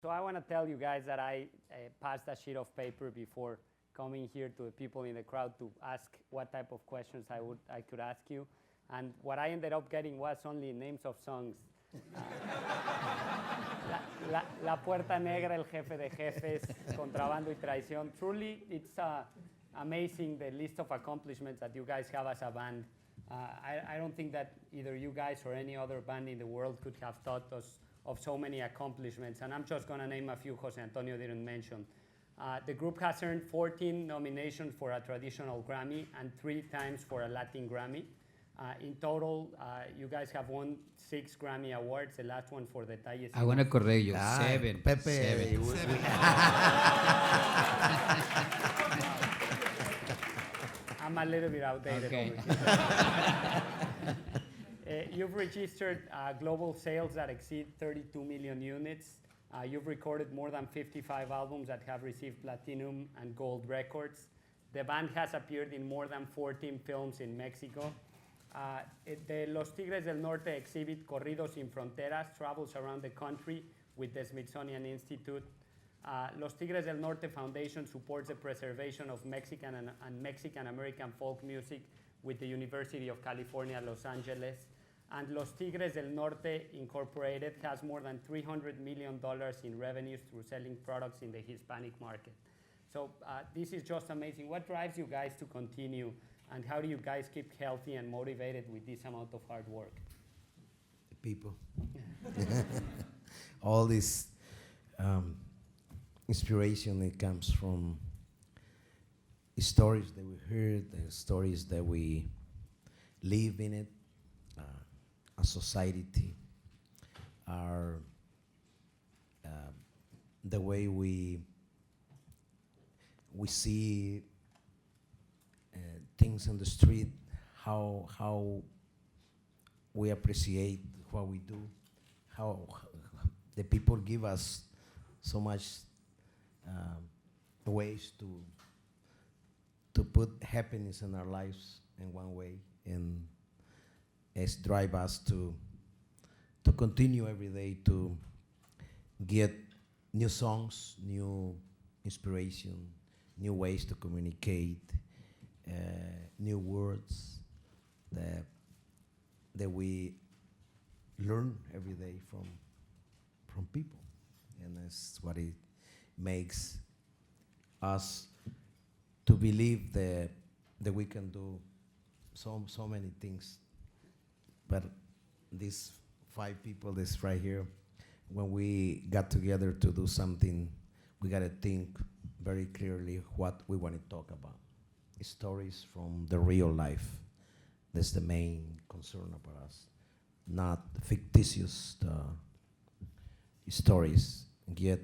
So I want to tell you guys that I passed a sheet of paper before coming here to the people in the crowd to ask what type of questions I could ask you. And what I ended up getting was only names of songs. La Puerta Negra, El Jefe de Jefes, Contrabando y Traición. Truly, it's amazing the list of accomplishments that you guys have as a band. I don't think that either you guys or any other band in the world could have thought us of so many accomplishments. And I'm just going to name a few Jose Antonio didn't mention. The group has earned 14 nominations for a traditional Grammy and 3 times for a Latin Grammy. In total, you guys have won 6 Grammy Awards, the last one for Detalles. I want to correct you. 7. Pepe. 7. I'm a little bit outdated. Okay. You've registered global sales that exceed 32 million units. You've recorded more than 55 albums that have received platinum and gold records. The band has appeared in more than 14 films in Mexico. The Los Tigres del Norte exhibit Corridos Sin Fronteras travels around the country with the Smithsonian Institute. Los Tigres del Norte Foundation supports the preservation of Mexican and Mexican-American folk music with the University of California, Los Angeles. And Los Tigres del Norte Incorporated has more than $300 million in revenues through selling products in the Hispanic market. So this is just amazing. What drives you guys to continue, and how do you guys keep healthy and motivated with this amount of hard work? People. All this inspiration, it comes from stories that we heard, the stories that we live in it, our society, our the way we see things on the street, how we appreciate what we do, how the people give us so much ways to put happiness in our lives in one way, and it's drive us to continue every day to get new songs, new inspiration, new ways to communicate, new words that we learn every day from people, and that's what it makes us to believe that we can do so many things. But these 5 people that's right here, when we got together to do something, we got to think very clearly what we want to talk about. Stories from the real life. That's the main concern about us. Not fictitious stories. Get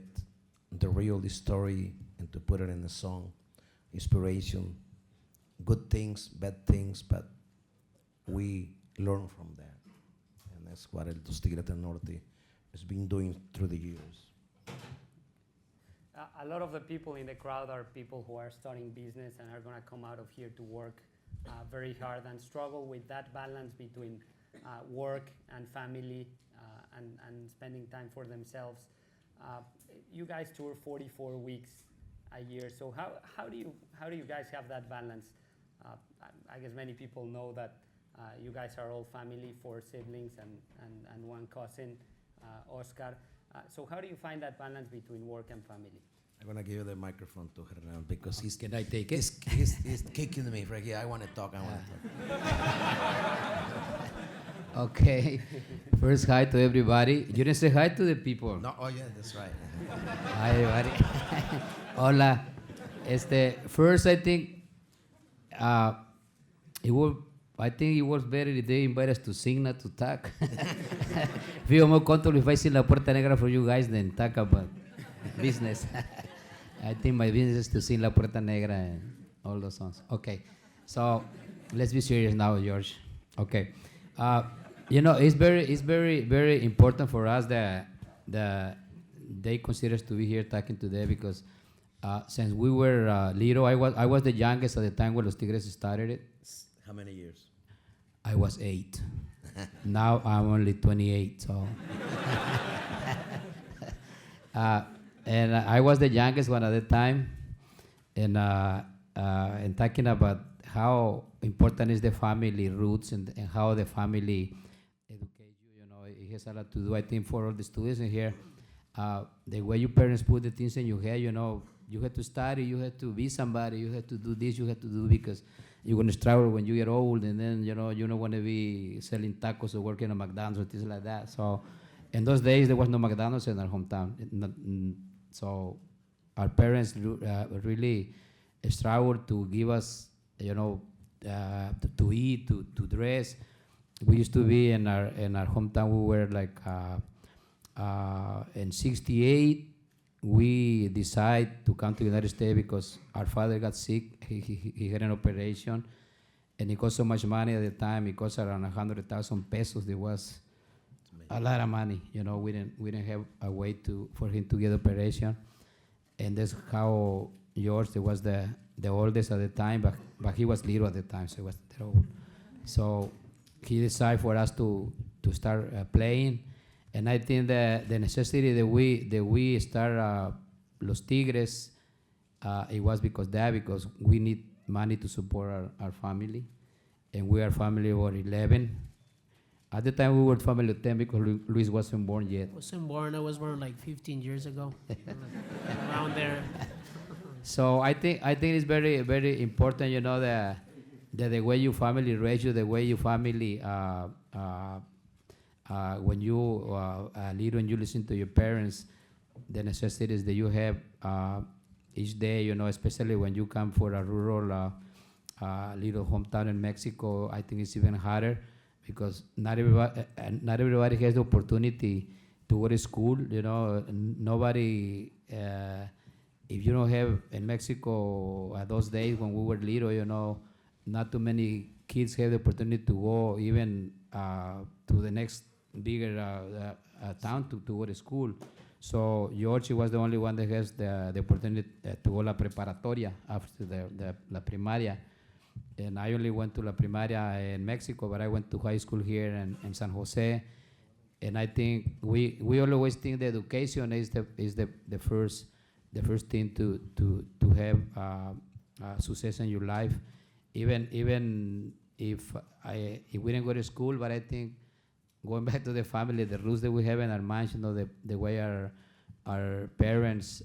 the real story and to put it in a song. Inspiration, good things, bad things, but we learn from that. And that's what Los Tigres del Norte has been doing through the years. A lot of the people in the crowd are people who are starting business and are going to come out of here to work very hard and struggle with that balance between work and family and spending time for themselves. You guys tour 44 weeks a year, so how do you guys have that balance? I guess many people know that you guys are all family, 4 siblings and 1 cousin, Oscar. So how do you find that balance between work and family? I'm gonna give you the microphone to Hernan because Can I take it? he's kicking me right here. I want to talk. Okay. First, hi to everybody. You didn't say hi to the people. No, oh yeah, that's right. Hi, everybody. Hola. First, I think it was better if they invite us to sing, not to talk. Feel more comfortable if I sing La Puerta Negra for you guys than talk about business. I think my business is to sing La Puerta Negra and all those songs. Okay, so let's be serious now, George. Okay, it's very important for us that they consider us to be here talking today because since we were little, I was the youngest at the time when Los Tigres started it. How many years? I was 8. Now I'm only 28, so Uh, and I was the youngest one at the time, and talking about how important is the family roots and how the family educate you. You know, it has a lot to do. I think for all the students in here, the way your parents put the things in your head, you know, you have to study, you have to be somebody, you have to do this, you have to do because you're gonna struggle when you get old, and then you know you don't want to be selling tacos or working at McDonald's or things like that. So, in those days there was no McDonald's in our hometown. So, our parents really struggled to give us, you know, to eat, to dress. We used to be in our hometown. We were like in '68. We decided to come to the United States because our father got sick. He had an operation, and it cost so much money at the time. It cost around 100,000 pesos. It was a lot of money. You know, we didn't have a way for him to get operation, and that's how George was the oldest at the time, but he was little at the time, so he was that old. So he decided for us to start playing. And I think that the necessity that we start Los Tigres, it was because we need money to support our family, and we are family of 11. At the time we were family of 10 because Luis wasn't born yet. I was born like 15 years ago, around there. So I think it's very very important, you know, that the way your family raised you, the way your family. When you little and you listen to your parents, the necessities that you have each day, you know, especially when you come for a rural little hometown in Mexico, I think it's even harder because not everybody has the opportunity to go to school. You know, nobody. If you don't have in Mexico those days when we were little, you know, not too many kids have the opportunity to go even to the next bigger town to go to school. So George was the only one that has the opportunity to go la preparatoria after la primaria. And I only went to la primaria in Mexico, but I went to high school here in San Jose. And I think we always think that education is the first thing to have success in your life. Even if we didn't go to school, but I think going back to the family, the roots that we have in our minds, you know, the way our parents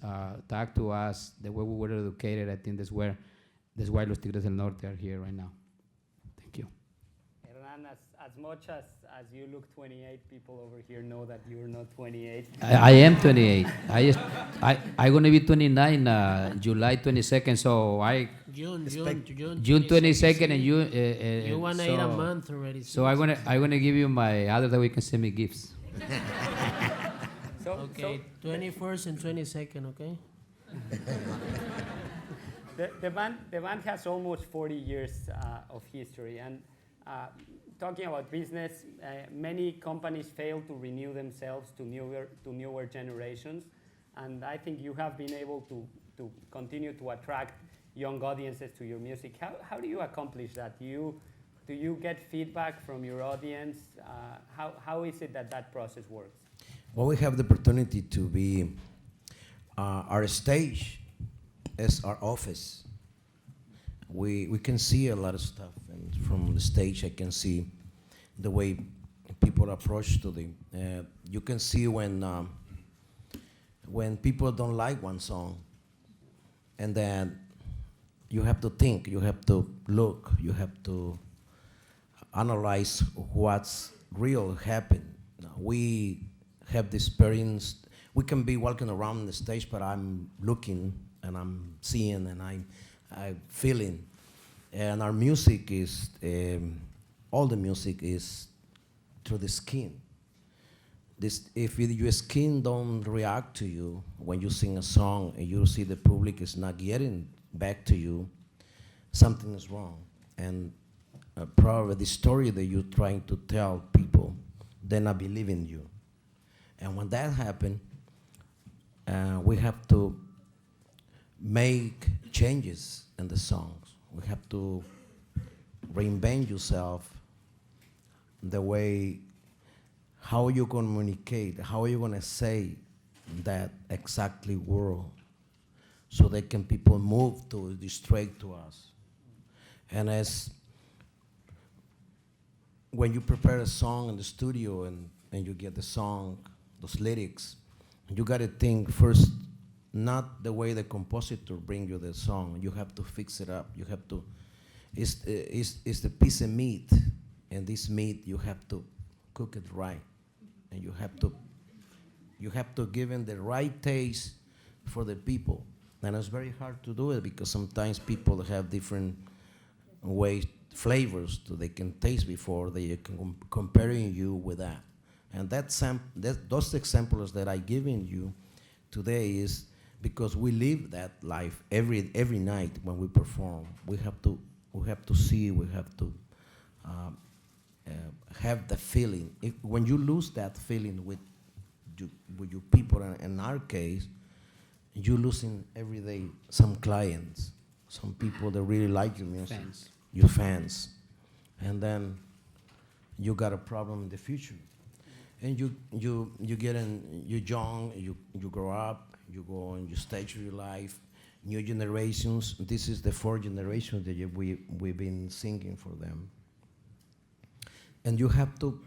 talk to us, the way we were educated, I think that's why Los Tigres del Norte are here right now. Thank you. Hernan, as much as you look 28, people over here know that you're not 28. I am 28. I'm going to be 29 July 22nd, so June June 22nd, and you want to eat a month already. So I'm gonna give you my address that we can send me gifts. Okay, 21st and 22nd, okay? The band has almost 40 years of history, and talking about business, many companies fail to renew themselves to newer generations, and I think you have been able to continue to attract young audiences to your music. How do you accomplish that? Do you get feedback from your audience? How is it that process works? Well, we have the opportunity to be our stage is our office. We can see a lot of stuff, and from the stage I can see the way people approach to the. You can see when people don't like one song, and then you have to think, you have to look, you have to analyze what's real happened. We have the experience. We can be walking around the stage, but I'm looking and I'm seeing and I'm feeling. And our music is, all the music is through the skin. If your skin don't react to you when you sing a song and you see the public is not getting back to you, something is wrong. And probably the story that you're trying to tell people, they're not believing you. And when that happens, we have to make changes in the songs. We have to reinvent yourself, the way, how you communicate, how are you going to say that exactly world, so that can people move to straight to us. And as when you prepare a song in the studio and you get the song, those lyrics, you got to think first, not the way the compositor bring you the song. You have to fix it up. You have to, it's the piece of meat, and this meat you have to cook it right, and you have to give it the right taste for the people. And it's very hard to do it because sometimes people have different ways, flavors that they can taste before they can comparing you with that. And those examples that I given you today is because we live that life every night when we perform. We have to see. We have to have the feeling. When you lose that feeling with your people, in our case, you losing every day some clients, some people that really like your music, your fans, and then you got a problem in the future. And you get in, you're young, you grow up, you go on your stage of your life, new generations. This is the fourth generation that we've been singing for them. And you have to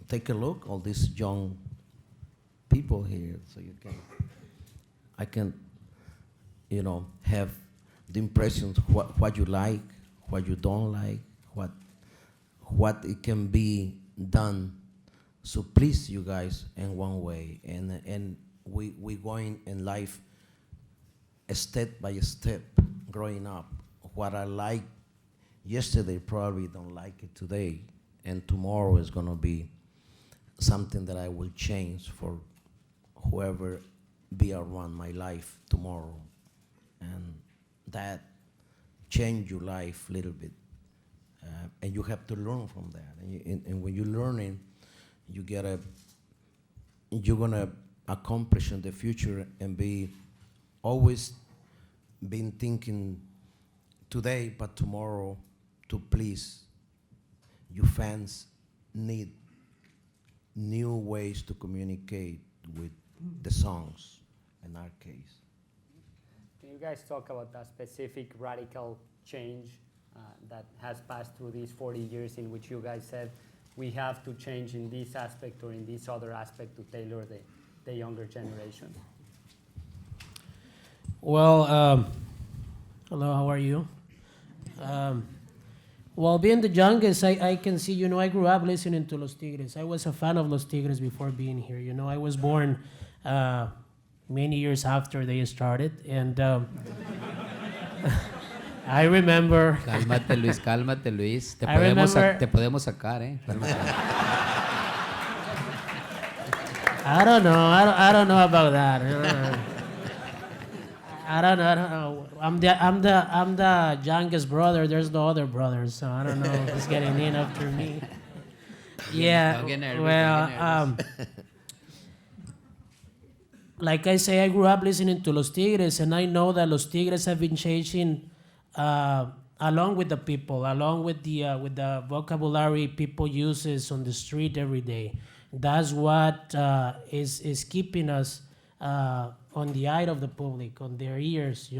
take a look, all these young people here, so I can, have the impressions what you like, what you don't like, what it can be done. So please, you guys, in one way, and we going in life step by step, growing up. What I like yesterday probably don't like it today, and tomorrow is gonna be something that I will change for whoever be around my life tomorrow, and that change your life a little bit, and you have to learn from that. And when you're learning, you're gonna accomplish in the future and be always been thinking today, but tomorrow to please your fans need new ways to communicate with the songs, in our case. Can you guys talk about a specific radical change that has passed through these 40 years in which you guys said we have to change in this aspect or in this other aspect to tailor the younger generation? Well, hello, how are you? Well, being the youngest, I can see, I grew up listening to Los Tigres. I was a fan of Los Tigres before being here. I was born many years after they started, and I remember... Cálmate, Luis, cálmate, Luis. Te I remember- te podemos sacar, ¿eh? I don't know about that. I don't know. I'm the youngest brother. There's no other brothers, so I don't know who's getting in after me. Yeah. Don't get nervous, Well, like I say, I grew up listening to Los Tigres, and I know that Los Tigres have been changing along with the people, along with the vocabulary people uses on the street every day. That's what is keeping us on the eye of the public, on their ears.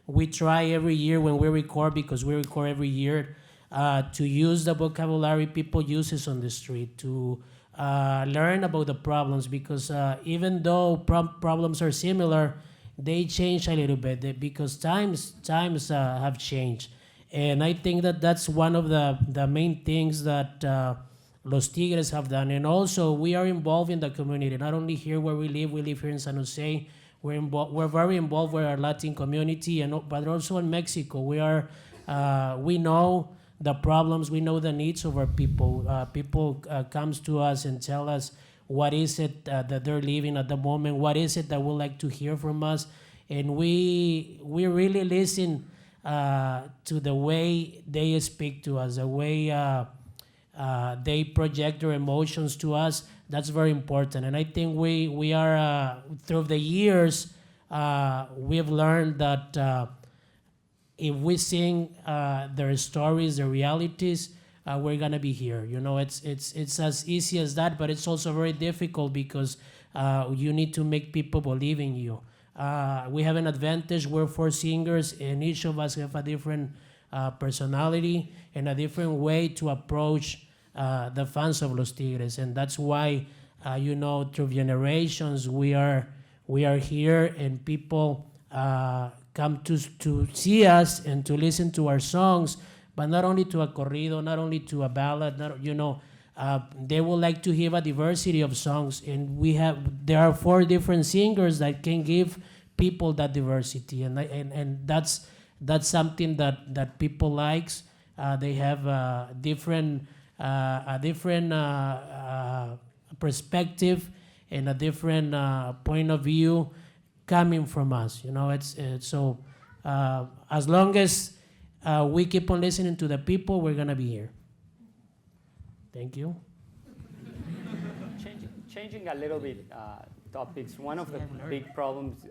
We try every year when we record, because we record every year, to use the vocabulary people uses on the street, to learn about the problems, because even though problems are similar, they change a little bit because times have changed. And I think that's one of the main things that Los Tigres have done. And also, we are involved in the community, not only here where we live here in San Jose. We're very involved with our Latin community, but also in Mexico. We know the problems, we know the needs of our people. People comes to us and tell us what is it that they're living at the moment, what is it that would like to hear from us. And we really listen to the way they speak to us, the way they project their emotions to us. That's very important. And I think we are, through the years, we've learned that if we sing their stories, their realities, we're gonna be here. It's as easy as that, but it's also very difficult because You need to make people believe in you. We have an advantage. We're four singers, and each of us have a different personality and a different way to approach the fans of Los Tigres, and that's why through generations we are here, and people come to see us and to listen to our songs, but not only to a corrido, not only to a ballad. They would like to hear a diversity of songs, and there are four different singers that can give people that diversity, and that's something that people likes. They have a different perspective and a different point of view coming from us. So as long as we keep on listening to the people, we're gonna be here. Thank you. Changing a little bit topics, one of the big problems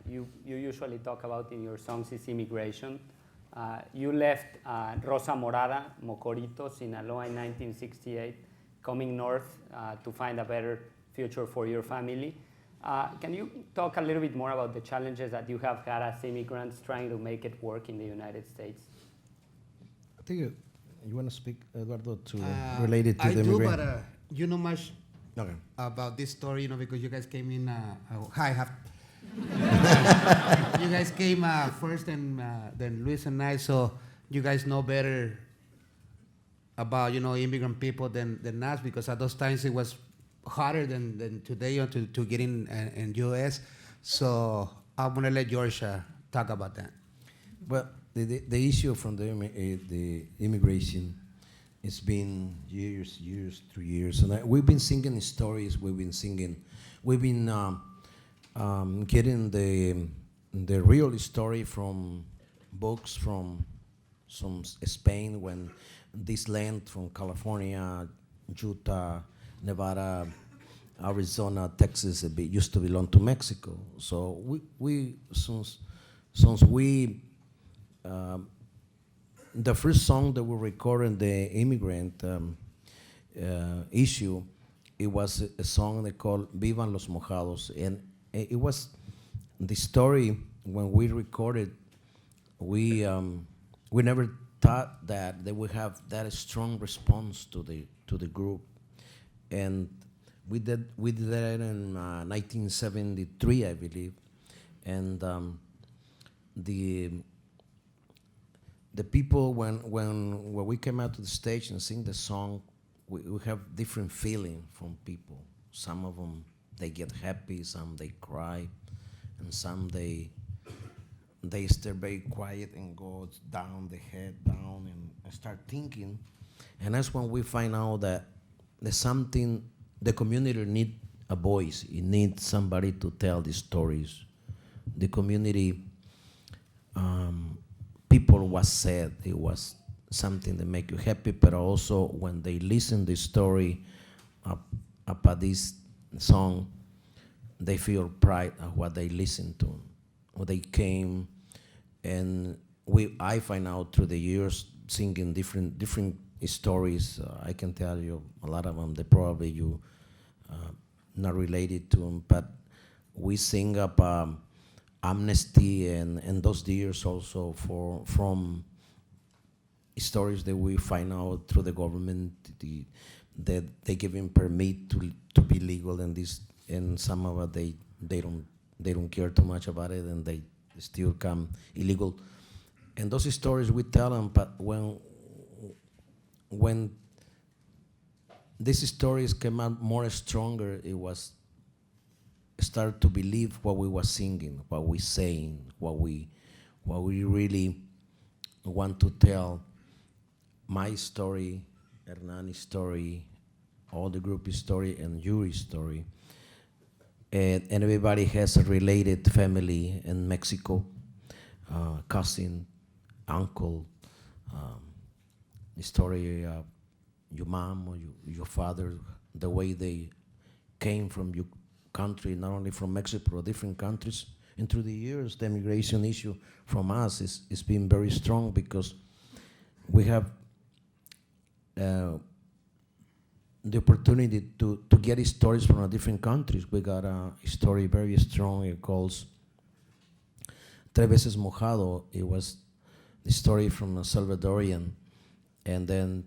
you usually talk about in your songs is immigration. You left Rosa Morada, Mocorito, Sinaloa in 1968, coming north to find a better future for your family. Can you talk a little bit more about the challenges that you have had as immigrants trying to make it work in the United States? I think you want to speak, Eduardo, related to the I immigrant? do, but you know much Okay. about this story, because you guys came in. You guys came first, and then Luis and I, so you guys know better about immigrant people than us, because at those times it was harder than today to get in U.S. So I'm gonna let George talk about that. Well, the issue from the immigration, it's been years, 3 years, and we've been singing stories. We've been getting the real story from books from Spain, when this land from California, Utah, Nevada, Arizona, Texas, it used to belong to Mexico. So we since we the first song that we recorded, the immigrant issue, it was a song they called "Vivan los Mojados," and it was the story. When we recorded, we never thought that they would have that strong response to the group, and we did that in 1973, I believe, and the people, when we came out to the stage and sing the song, we have different feeling from people. Some of them, they get happy, some they cry, and some they stay very quiet and go down, the head down, and start thinking. And that's when we find out that there's something, the community need a voice. It needs somebody to tell the stories. The community, people was sad. It was something that make you happy, but also when they listen the story about this song, they feel pride of what they listened to. When they came, and I find out through the years singing different stories. I can tell you a lot of them. They probably you not related to them, but we sing up amnesty and those years also from stories that we find out through the government, that they give him permit to be legal, and some of it they don't care too much about it, and they still come illegal. And those stories we tell them, but when these stories came out more stronger, it was start to believe what we were singing, what we saying, what we really want to tell. My story, Hernani's story, all the group's story, and Yuri's story. And everybody has a related family in Mexico, cousin, uncle, the story of your mom or your father, the way they came from your country, not only from Mexico, but different countries. And through the years, the immigration issue from us is been very strong, because we have the opportunity to get stories from different countries. We got a story very strong. It calls Tres Veces Mojado. It was the story from a Salvadorian, and then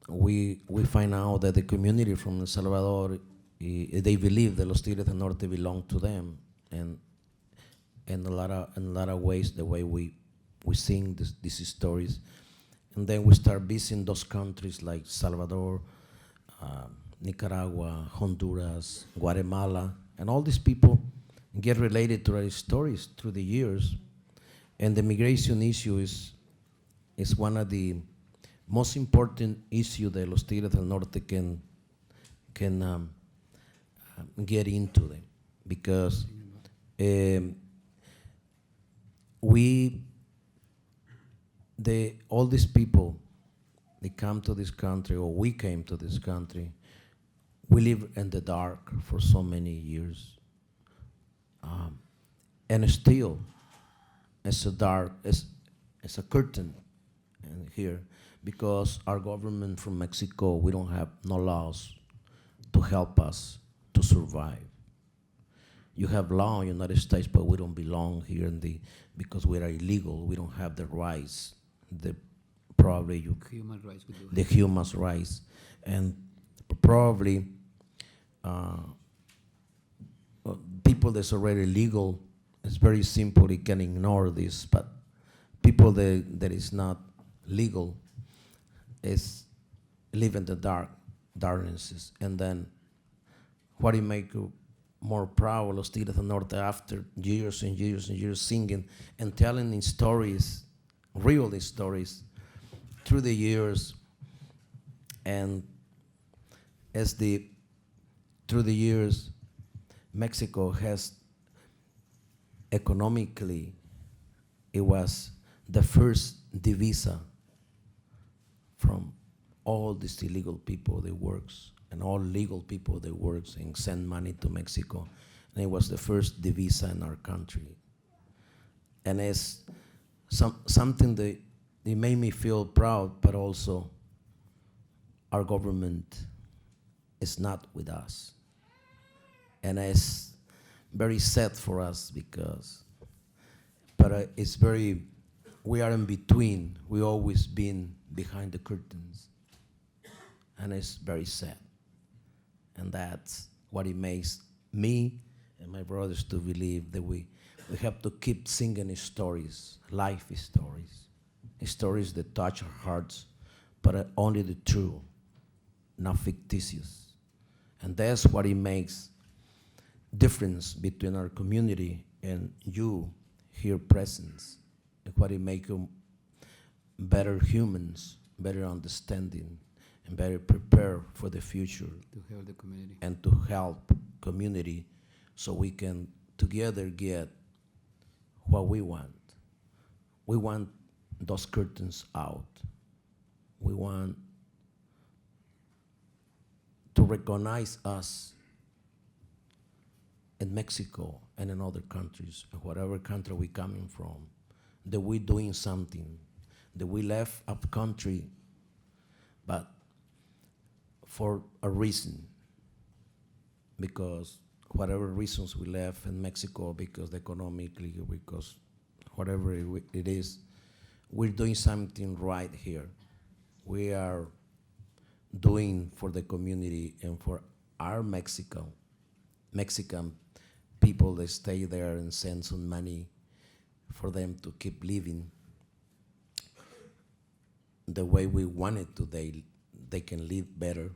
we find out that the community from El Salvador, they believe that Los Tigres del Norte belong to them, and in a lot of ways, the way we sing these stories, and then we start visiting those countries like Salvador, Nicaragua, Honduras, Guatemala, and all these people get related to our stories through the years. And the migration issue is one of the most important issues that Los Tigres del Norte can get into them, because all these people, they come to this country, or we came to this country, we live in the dark for so many years. And still, it's a dark, it's a curtain here, because our government from Mexico, we don't have no laws to help us to survive. You have law in the United States, but we don't belong here because we are illegal. We don't have the rights. Human rights we do. The human rights, and probably people that's already legal, it's very simple. You can ignore this, but people that is not legal live in the darknesses. And then what it make you more proud, Los Tigres del Norte, after years and years and years singing and telling stories, real stories, through the years, and through the years, Mexico has economically, it was the first divisa from all these illegal people that works, and all legal people that works and send money to Mexico. And it was the first divisa in our country. And it's something that it made me feel proud, but also our government is not with us. And it's very sad for us but it's we are in between. We always been behind the curtains. And it's very sad. And that's what it makes me and my brothers to believe that we have to keep singing stories, life stories that touch our hearts, but only the true, not fictitious. And that's what it makes difference between our community and you here presence. What it makes you better humans, better understanding, and better prepare for the future. To help the community. And to help community so we can together get what we want. We want those curtains out. We want to recognize us in Mexico and in other countries, whatever country we're coming from, that we're doing something, that we left our country, but for a reason, because whatever reasons we left in Mexico, because economically, because whatever it is, we're doing something right here. We are doing for the community and for our Mexican people that stay there and send some money for them to keep living the way we wanted to. They can live better.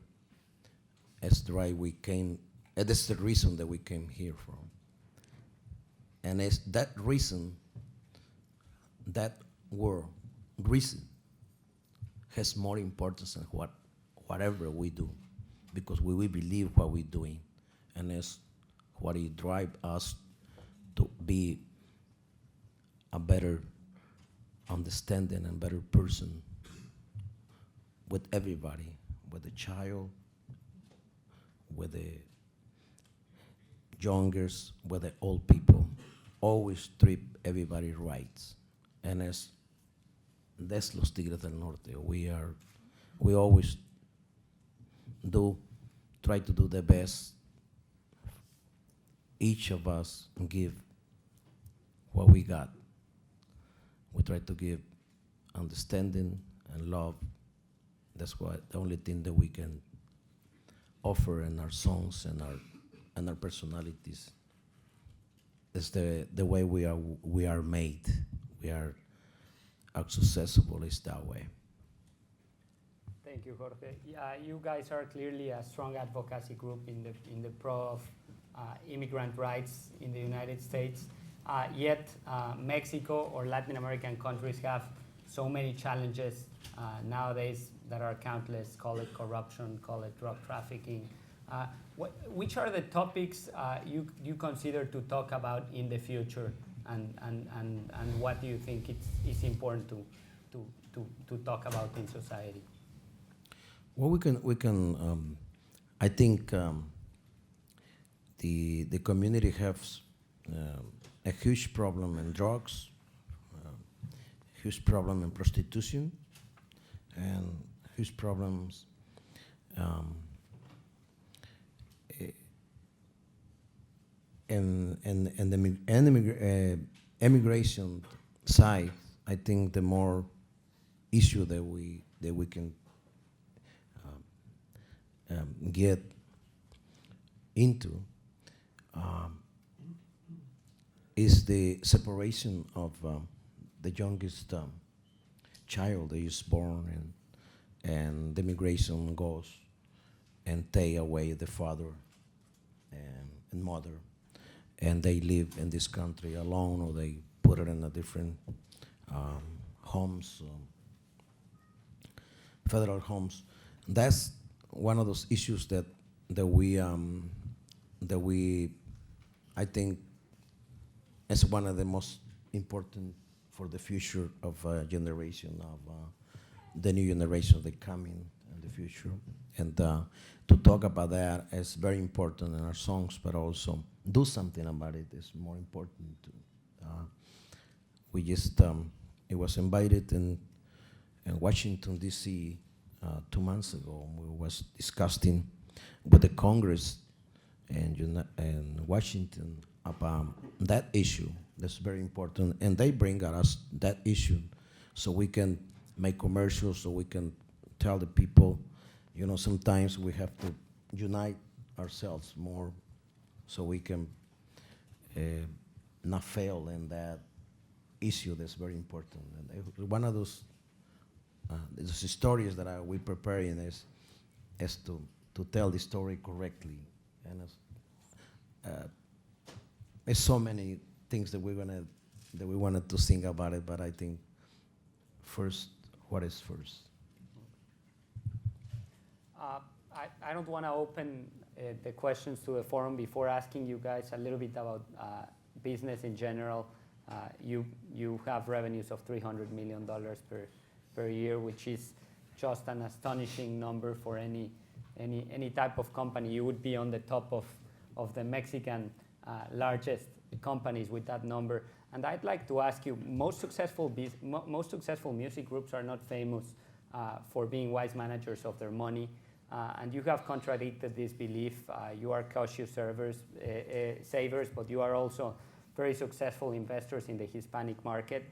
That's why we came. That's the reason that we came here from. And it's that reason, that reason has more importance than whatever we do, because we believe what we're doing, and it's what it drives us to be a better understanding and better person with everybody, with the child, with the youngers, with the old people. Always treat everybody rights. And that's Los Tigres del Norte. We always try to do the best. Each of us give what we got. We try to give understanding and love. That's what the only thing that we can offer in our songs and our personalities. It's the way we are made. We are accessible is that way. Thank you, Jorge. Yeah, you guys are clearly a strong advocacy group in the pro of immigrant rights in the United States. Yet Mexico or Latin American countries have so many challenges nowadays that are countless. Call it corruption, call it drug trafficking. Which are the topics you consider to talk about in the future, and what do you think is important to talk about in society? Well, we can. I think the community has a huge problem in drugs, huge problem in prostitution, and huge problems in the immigration side. I think the more issue that we can get into is the separation of the youngest child that is born, and the immigration goes and take away the father and mother, and they live in this country alone, or they put it in a different homes, federal homes. That's one of those issues that we I think is one of the most important for the future of generation of the new generation that coming in the future, and to talk about that is very important in our songs, but also do something about it is more important. We just it was invited in Washington D.C. 2 months ago. We was discussing with the Congress and Washington about that issue. That's very important, and they bring us that issue, so we can make commercials, so we can tell the people, sometimes we have to unite ourselves more, so we can not fail in that issue. That's very important. And one of those stories that we preparing is to tell the story correctly, and there's so many things that we wanted to sing about it, but I think first, what is first? I don't want to open the questions to the forum before asking you guys a little bit about business in general. You have revenues of $300 million per year, which is just an astonishing number for any type of company. You would be on the top of the Mexican largest companies with that number. And I'd like to ask you, most successful music groups are not famous for being wise managers of their money, and you have contradicted this belief. You are cautious savers, but you are also very successful investors in the Hispanic market.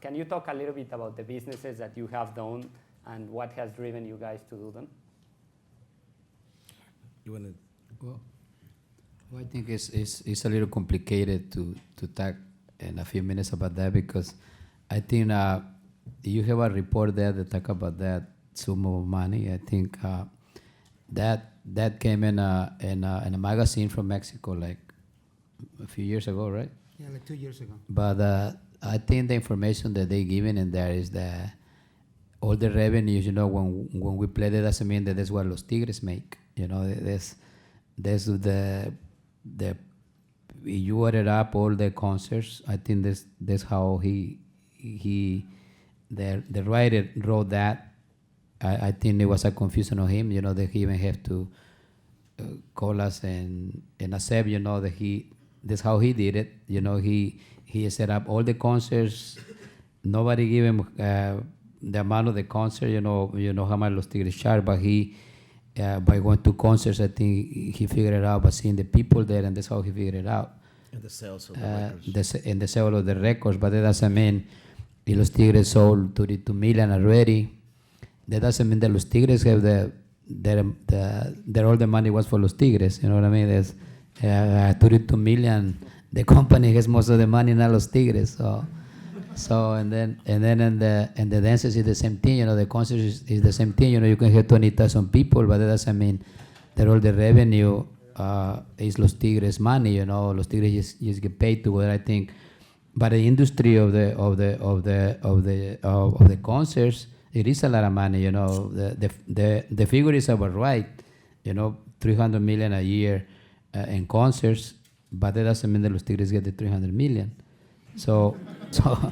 Can you talk a little bit about the businesses that you have done and what has driven you guys to do them? You want to? Well, I think it's a little complicated to talk in a few minutes about that, because I think you have a report there that talk about that sum of money. I think that came in a magazine from Mexico like a few years ago, right? Yeah, like 2 years ago. But I think the information that they given in there is that all the revenues, when we play, that doesn't mean that that's what Los Tigres make. There's the you added up all the concerts. I think that's how the writer wrote that. I think there was a confusion on him, that he even have to call us and accept, that that's how he did it. He set up all the concerts. Nobody gave him the amount of the concert, how much Los Tigres charge, but he by going to concerts. I think he figured it out by seeing the people there, and that's how he figured it out. And the sales of the records. In the sale of the records, but that doesn't mean Los Tigres sold 32 million already. That doesn't mean that Los Tigres have that all the money was for Los Tigres. You know what I mean? There's 32 million. The company has most of the money, not Los Tigres. So and then in the dances is the same thing. You know, the concerts is the same thing. You know, you can have 20,000 people, but that doesn't mean that all the revenue is Los Tigres money. You know, Los Tigres just get paid to what I think. But the industry of the concerts, it is a lot of money. You know, the figure is about right. You know, 300 million a year in concerts, but that doesn't mean that Los Tigres get the 300 million. So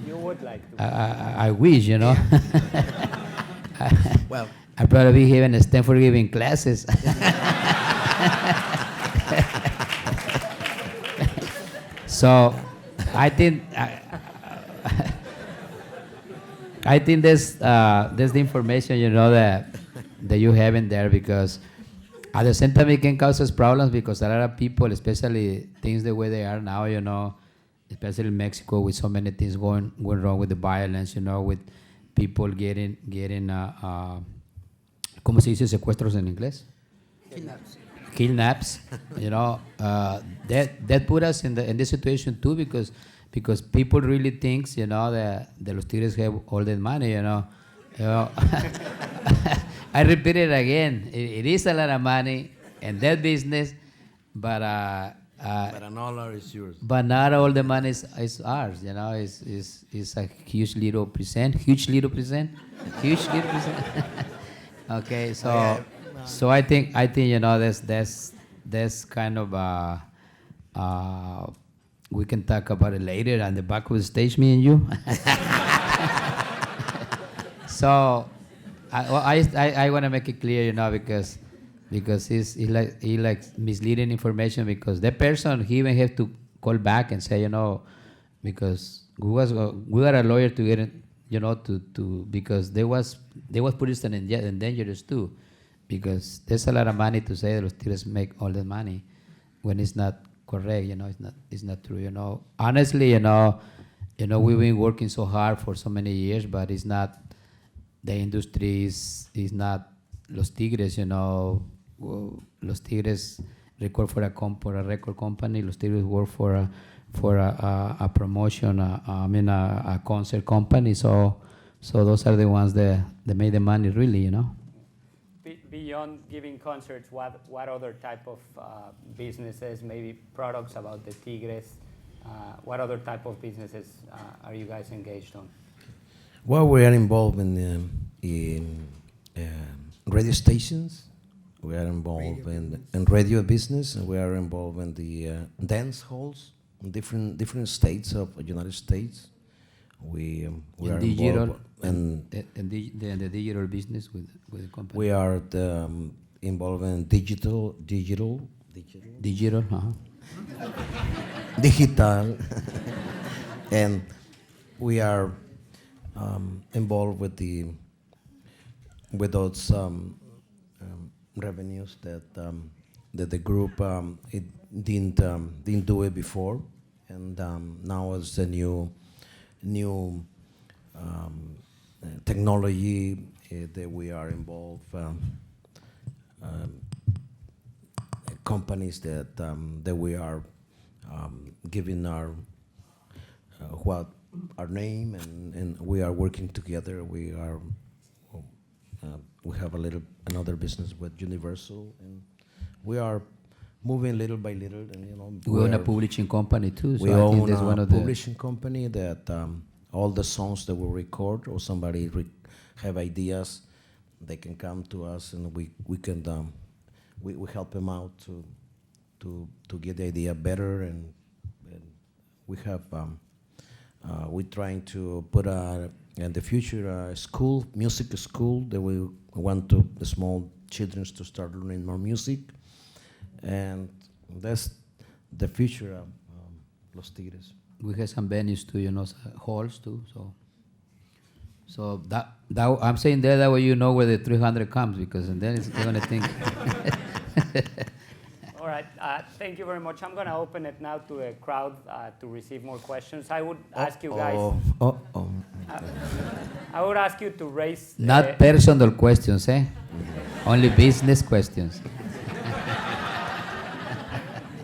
You would like to. I wish, you know. Well, I'd probably be here in Stanford giving classes. So I think there's the information, you know, that you have in there, because at the same time it can cause us problems, because a lot of people, especially things the way they are now, you know, especially in Mexico, with so many things going wrong with the violence, you know, with people getting ¿cómo se dice secuestros en inglés? Kidnaps. You know, that put us in this situation too, because people really thinks, you know, that Los Tigres have all that money, you know. I repeat it again. It is a lot of money in that business, but an dollar is yours. but not all the money is ours. You know, it's a huge little percent. Okay, so I think you know that's kind of we can talk about it later on the back of the stage, me and you. So I want to make it clear, you know, because he like misleading information, because that person, he even have to call back and say, you know, because we got a lawyer to get it, you know, to because they was police and dangerous too, because there's a lot of money to say that Los Tigres make all the money when it's not correct, you know. It's not true, you know. Honestly, you know we've been working so hard for so many years, but it's not, the industry is not Los Tigres, you know. Los Tigres record for a record company. Los Tigres work for a promotion, a concert company. So those are the ones that made the money, really, you know. Beyond giving concerts, what other type of businesses, maybe products about the Tigres, what other type of businesses are you guys engaged on? Well, we are involved in radio stations. We are involved in radio business, and we are involved in the dance halls in different states of the United States. We are involved in the digital business with the company. We are involved in digital, digital, and we are involved with those revenues that the group it didn't do it before, and now it's a new technology that we are involved. Companies that we are giving our name, and we are working together. We have another business with Universal, and we are moving little by little. And you know, we own a publishing company too. So we I think own that's one a of the publishing company that all the songs that we record, or somebody have ideas, they can come to us, and we can we help them out to get the idea better, and we have we're trying to put in the future music school that we want the small children to start learning more music, and that's the future of Los Tigres. We have some venues too, you know, halls too. So So that I'm saying that way you know where the 300 comes, because and then they're gonna think. All right, thank you very much. I'm going to open it now to the crowd to receive more questions. I would ask you guys. I would ask you to raise. Not personal questions, eh? Only business questions.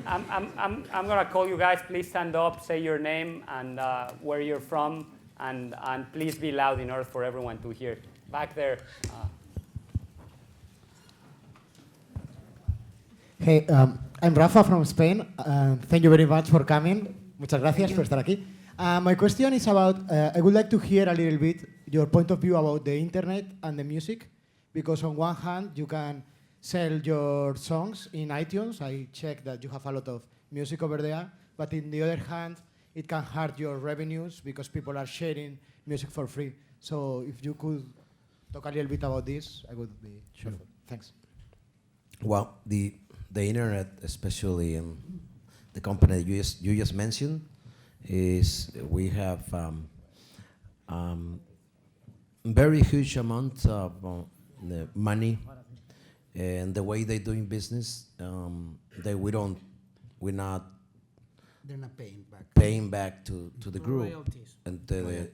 I'm going to call you guys. Please stand up, say your name and where you're from, and please be loud in order for everyone to hear. Back there. Hey, I'm Rafa from Spain. Thank you very much for coming. Muchas gracias por estar aquí. My question is about, I would like to hear a little bit your point of view about the internet and the music, because on one hand, you can sell your songs in iTunes. I check that you have a lot of music over there, but in the other hand, it can hurt your revenues because people are sharing music for free. So if you could talk a little bit about this, I would be sure. Thanks. Well, the internet, especially in the company you just mentioned, is we have very huge amount of the money, and the way they're doing business, we're not They're not paying back. paying back to the group Royalties. and the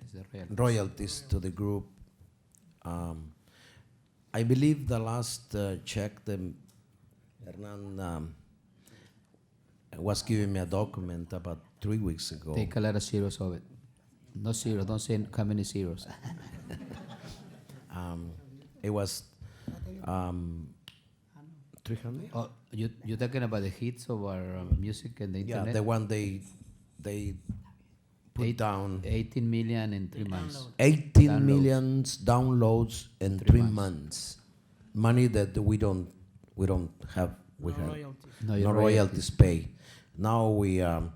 royalties to the group. I believe the last check, Hernan was giving me a document about 3 weeks ago. Take a lot of zeros of it. No zeros. Don't say how many zeros. It was 300. Oh, you're talking about the hits of our music and the Yeah, internet? the one they put down 18 million in 3 months. 18 Downloads. million downloads in 3 3 months. Money that we don't have. We have Royalties. No, no your royalties pay. Now we have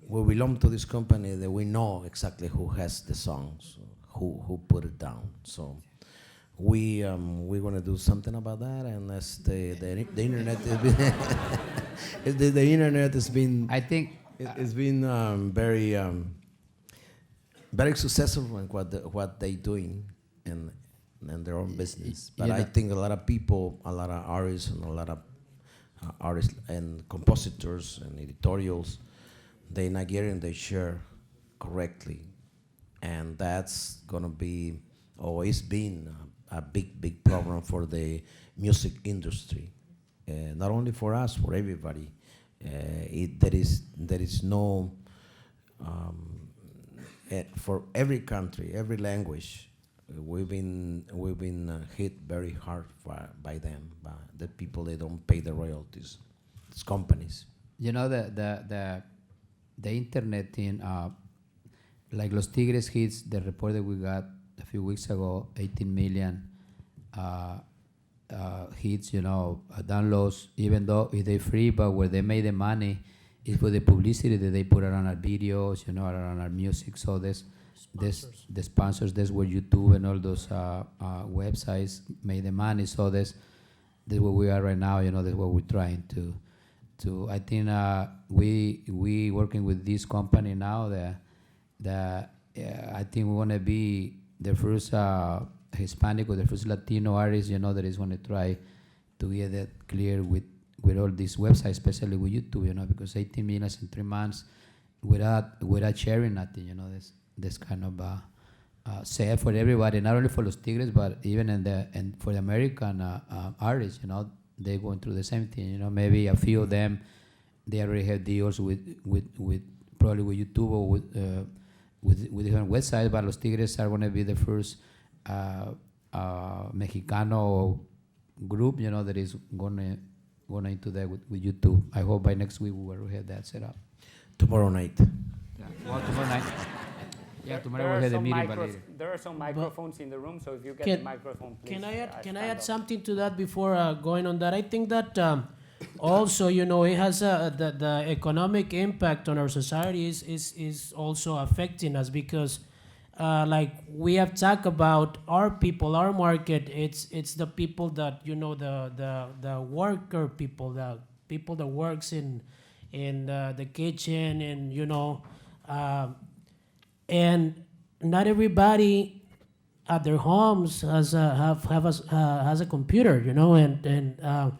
we belong to this company that we know exactly who has the songs, who put it down. So we're gonna do something about that, and that's the internet has been the internet has been I think it's been very successful in what they doing in their own business. But you I know- think a lot of people, a lot of artists, and a lot of artists and compositors and editorials, they Nigerian, they share correctly, and that's gonna be, or it's been a big problem for the music industry, not only for us, for everybody. There is no for every country, every language. We've been hit very hard by them, by the people. They don't pay the royalties. It's companies. you know the internet in like Los Tigres hits, the report that we got a few weeks ago, 18 million hits, downloads, even though they're free, but where they made the money is for the publicity that they put around our videos, around our music. So there's the sponsors, that's where YouTube and all those websites made the money. So that's where we are right now, that's what we're trying to I think we working with this company now that I think we want to be the first Hispanic or the first Latino artist, that is going to try to get that clear with all these websites, especially with YouTube, because 18 million in 3 months without sharing nothing, this kind of sad for everybody, not only for Los Tigres, but even and for the American artists, they're going through the same thing. Maybe a few of them, they already have deals with probably with YouTube or with different websites, but Los Tigres are going to be the first Mexicano group, that is going into that with YouTube. I hope by next week we will have that set up. Tomorrow night. Yeah. Well, tomorrow night. Yeah, There tomorrow are we'll have the some meeting, but later. There are some microphones in the room, so if you get Can- the microphone, please. Can I add stand up. something to that before going on that? I think that also, it has the economic impact on our society is also affecting us because, like we have talked about our people, our market. It's the people that the worker people, the people that works in the kitchen, and and not everybody at their homes has a computer, you know, and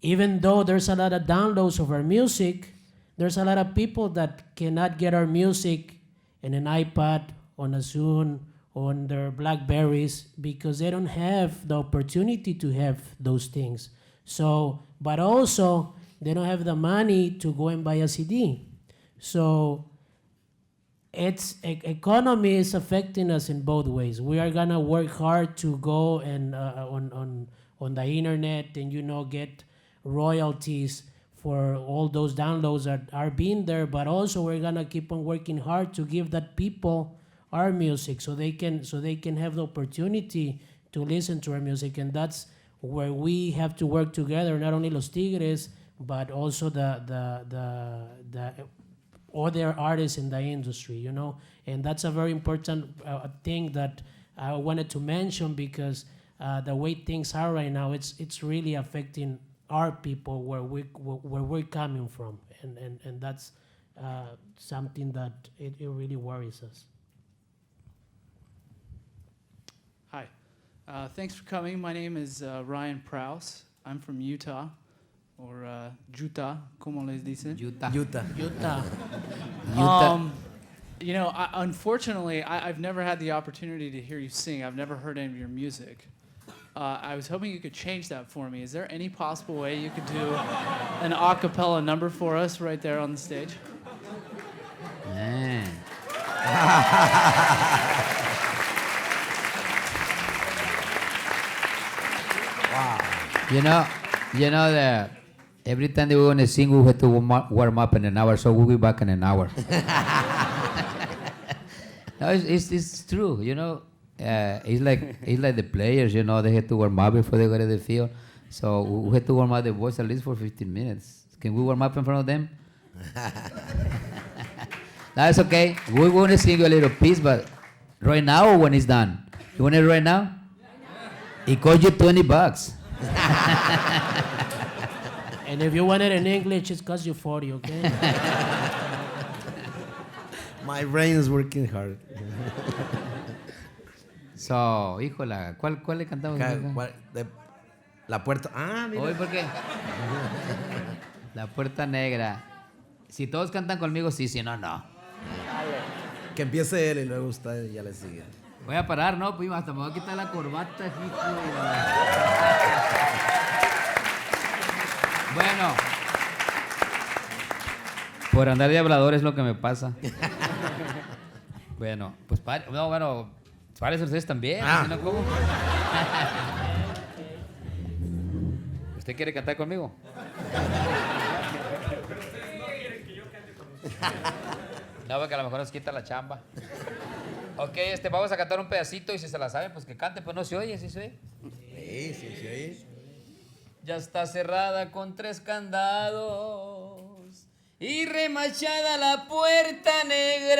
even though there's a lot of downloads of our music, there's a lot of people that cannot get our music in an iPad, on a Zune, on their Blackberries, because they don't have the opportunity to have those things. So, but also, they don't have the money to go and buy a CD. So, economy is affecting us in both ways. We are gonna work hard to go and on the internet and, you know, get royalties for all those downloads that are being there, but also we're gonna keep on working hard to give that people our music so they can have the opportunity to listen to our music. And that's where we have to work together, not only Los Tigres, but also the other artists in the industry, you know. And that's a very important thing that I wanted to mention, because the way things are right now, it's really affecting our people where we're coming from, and that's something that it really worries us. Hi, thanks for coming. My name is Ryan Prowl. I'm from Utah, or Utah, como les dicen. Utah. Utah. You know, unfortunately, I've never had the opportunity to hear you sing. I've never heard any of your music. I was hoping you could change that for me. Is there any possible way you could do an a cappella number for us right there on the stage? Man. Wow. You know that every time that we want to sing, we have to warm up in an hour, so we'll be back in an hour. No, it's true, you know. It's like the players, you know, they have to warm up before they go to the field. So we have to warm up the voice at least for 15 minutes. Can we warm up in front of them? That's okay. We're going to sing you a little piece, but right now or when it's done? You want it right now? It costs you $20. And if you want it in English, it costs you 40, okay? My brain is working hard. So, híjola, ¿cuál le cantamos? La puerta. Ah, mira. Hoy, ¿por qué? La puerta negra. Si todos cantan conmigo, sí, si no, no. Que empiece él y luego usted ya le sigue. Voy a parar, ¿no? Pues hasta me voy a quitar la corbata, hijo. Bueno. Por andar de hablador es lo que me pasa. Bueno, pues bueno, párese ustedes también. Ah. ¿No? ¿Cómo? ¿Usted quiere cantar conmigo? No, porque a lo mejor nos quita la chamba. Ok, vamos a cantar un pedacito y si se la saben, pues que cante, pues no se oye, ¿sí se oye? Sí, sí, sí. Ya está cerrada con 3 candados y remachada la puerta negra,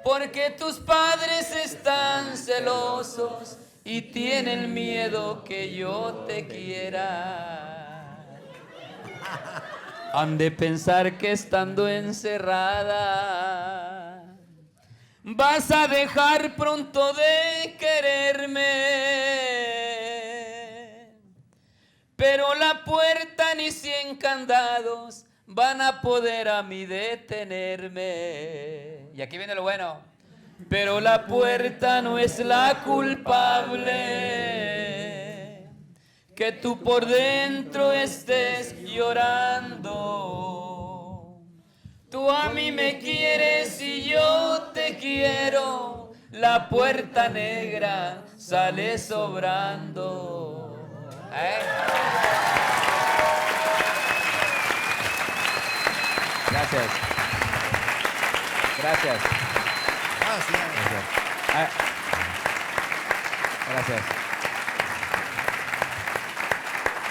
porque tus padres están celosos y tienen miedo que yo te quiera. Han de pensar que estando encerrada vas a dejar pronto de quererme, pero la puerta ni 100 candados van a poder a mí detenerme. Y aquí viene lo bueno. Pero la puerta no es la culpable, que tú por dentro estés llorando. Tú a mí me quieres y yo te quiero, la puerta negra sale sobrando. Gracias. Gracias. Gracias.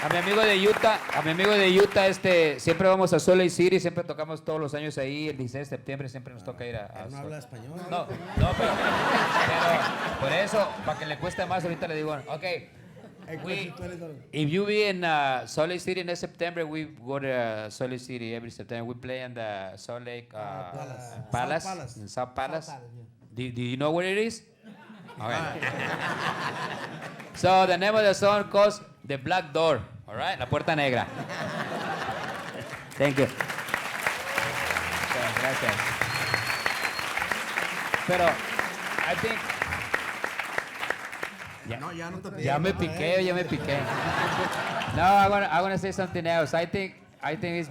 A mi amigo de Utah, siempre vamos a Salt Lake City, siempre tocamos todos los años ahí, el 16 de septiembre siempre nos toca ir a ¿No habla español? No, pero por eso, para que le cueste más, ahorita le digo, ok, If you be in Salt Lake City next September, we go to Salt Lake City every September. We play in the Salt Lake Palace. In South Palace. Do you know where it is? All right. So the name of the song calls The Black Door. All right, La Puerta Negra. Thank you. Okay, gracias. Pero, I think. Ya me piqué. No, I want to say something else. I think it's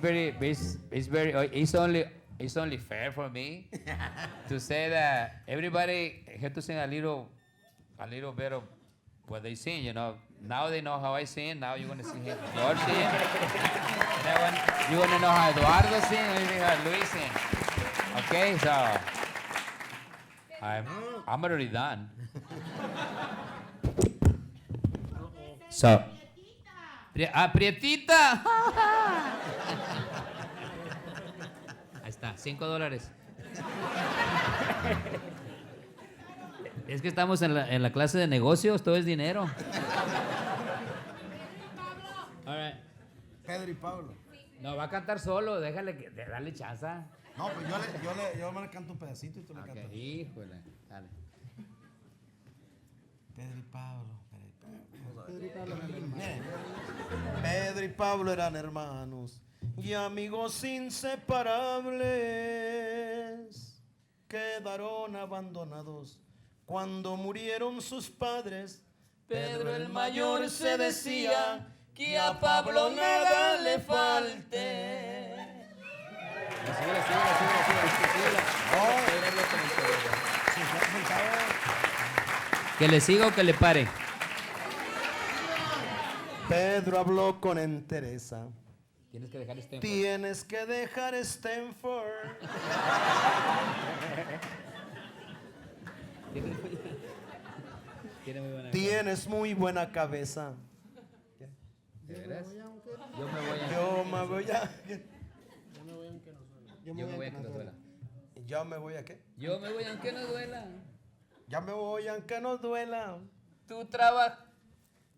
only fair for me to say that everybody had to sing a little bit of what they sing. You know, now they know how I sing. Now you're gonna sing George sing. Then you're gonna know how Eduardo sing, and how Luis sing. Okay, so I'm already done. So, Prietita. Ahí está, $5. Es que estamos en la clase de negocios, todo es dinero. All right. Pedro y Pablo. No, va a cantar solo, dale chance. No, pues yo me le canto un pedacito y tú le cantas. Híjole, dale. Pedro y Pablo. Pedro y Pablo eran hermanos y amigos inseparables. Quedaron abandonados cuando murieron sus padres. Pedro el mayor se decía que a Pablo nada le falte. ¿Que le siga o que le pare? Pedro habló con entereza. Tienes que dejar Stanford. Tienes que dejar Stanford. Tienes muy buena cabeza. ¿De veras? Yo me voy a que nos duela. ¿Yo me voy a qué? Yo me voy aunque no duela. Ya me voy aunque nos duela. Tú trabajas.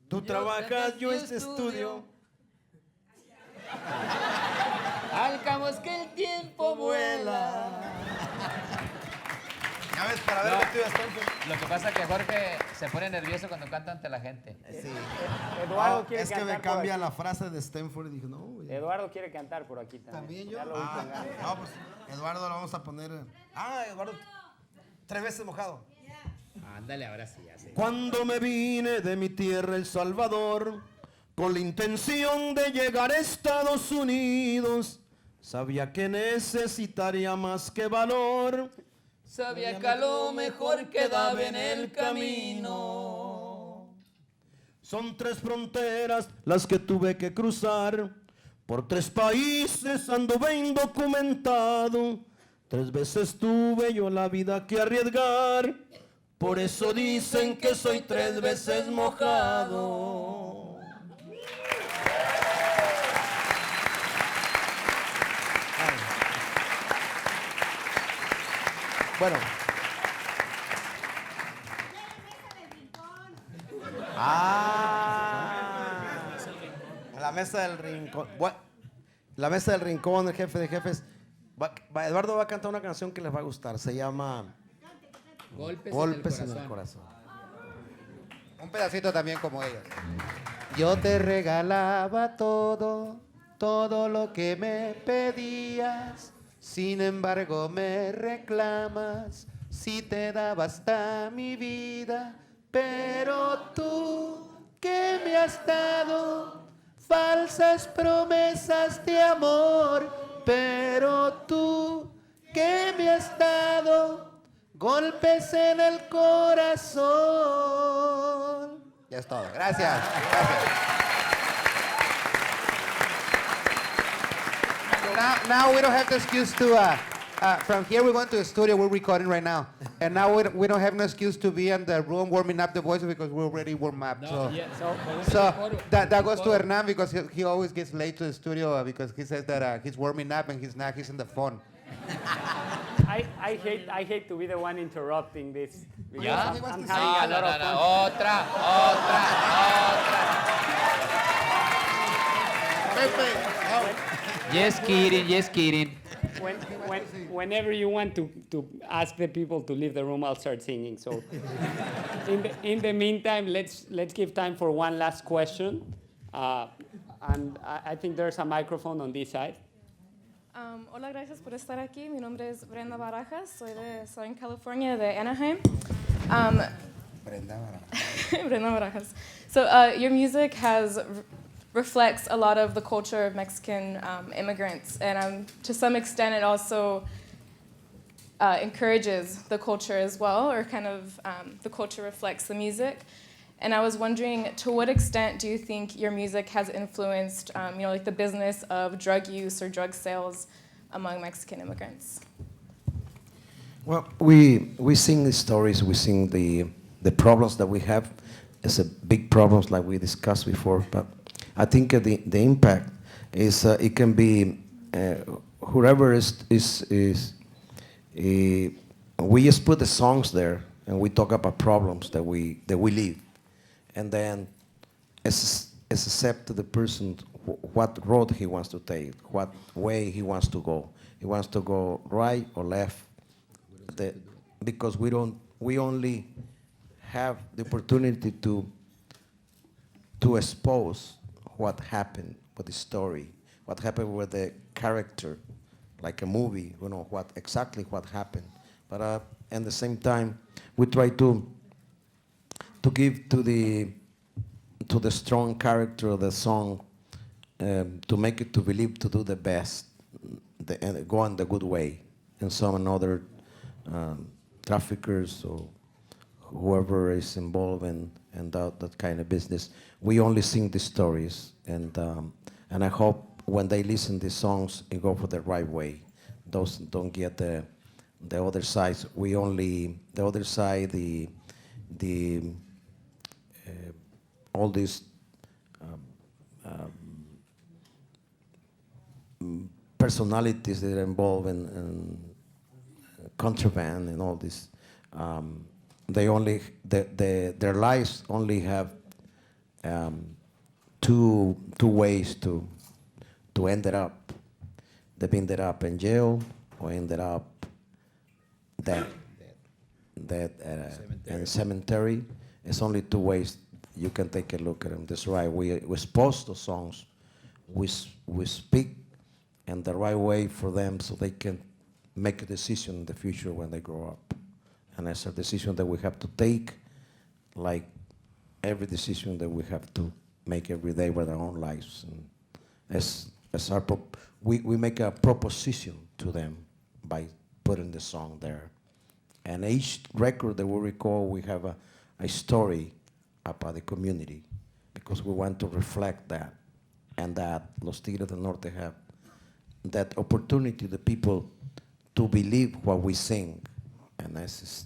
Tú trabajas, yo estudio. Al cabo es que el tiempo vuela. Ya ves, para ver No. que estoy Stanford. Lo que pasa es que Jorge se pone nervioso cuando canta ante la gente. Sí. Eduardo No, quiere es que cantar me por cambia aquí. la frase de Stanford y dije, no, güey. Eduardo quiere cantar por aquí también. ¿También yo? Ya lo vi con ganas. No, pues Eduardo lo vamos a poner. Eduardo, 3 veces mojado. Ándale, ahora sí, ya sé. Cuando me vine de mi tierra, El Salvador, con la intención de llegar a Estados Unidos, sabía que necesitaría más que valor. Sabía que a lo mejor quedaba en el camino. Son 3 fronteras las que tuve que cruzar. Por 3 países anduve indocumentado. 3 veces tuve yo la vida que arriesgar. Por eso dicen que soy 3 veces mojado. Bueno. La mesa del rincón. La mesa del rincón, el jefe de jefes. Eduardo va a cantar una canción que les va a gustar. Se llama Golpes en el corazón. Un pedacito también como ellos. Yo te regalaba todo lo que me pedías. Sin embargo me reclamas si te daba hasta mi vida. Pero tú, ¿qué me has dado? Falsas promesas de amor. Pero tú, ¿qué me has dado? Golpes en el corazón. Ya es todo. Gracias. Now we don't have the excuse to, from here we're going to the studio, we're recording right now. And now we don't have no excuse to be in the room warming up the voices because we're already warm up. So that goes to Hernan because he always gets late to the studio because he says that he's warming up and he's not, he's on the phone. I hate to be the one interrupting this. because Yeah? I'm having Siga, a lot of fun. otra. Just kidding. Whenever you want to ask the people to leave the room, I'll start singing. So, in the meantime, let's give time for one last question. And I think there's a microphone on this side. Hola, gracias por estar aquí. Mi nombre es Brenda Barajas. Soy de Southern California, de Anaheim. Brenda Barajas. So your music reflects a lot of the culture of Mexican immigrants, and to some extent, it also encourages the culture as well, or kind of the culture reflects the music. And I was wondering, to what extent do you think your music has influenced, like the business of drug use or drug sales among Mexican immigrants? Well, we sing the stories, we sing the problems that we have. It's a big problems like we discussed before, but I think the impact is it can be whoever is we just put the songs there and we talk about problems that we live, and then it's accept to the person what road he wants to take, what way he wants to go. He wants to go right or left, because we only have the opportunity to expose what happened with the story, what happened with the character, like a movie, what happened. But at the same time, we try to give to the strong character of the song, to make it to believe to do the best, and go on the good way. And some other traffickers or whoever is involved in that kind of business, we only sing the stories, and I hope when they listen to the songs, it go for the right way. Those don't get the other side. We only the other side, all these personalities that are involved in contraband and all this. Their lives only have two ways to end it up. They've ended up in jail or ended up dead in a cemetery. It's only two ways you can take a look at them. That's right. We expose the songs. We speak in the right way for them so they can make a decision in the future when they grow up. And it's a decision that we have to take, like every decision that we have to make every day with our own lives. And we make a proposition to them by putting the song there. And each record that we record, we have a story about the community, because we want to reflect that, and that Los Tigres del Norte have that opportunity, the people, to believe what we sing. And this is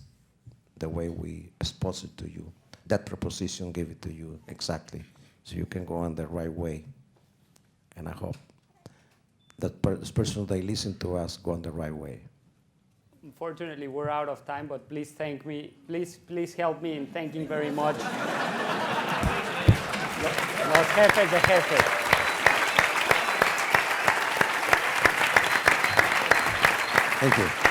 the way we expose it to you. That proposition give it to you exactly, so you can go on the right way. And I hope that this person they listen to us go on the right way. Unfortunately, we're out of time, but please thank me. Please help me in thanking very much Los Jefes de Jefes. Thank you.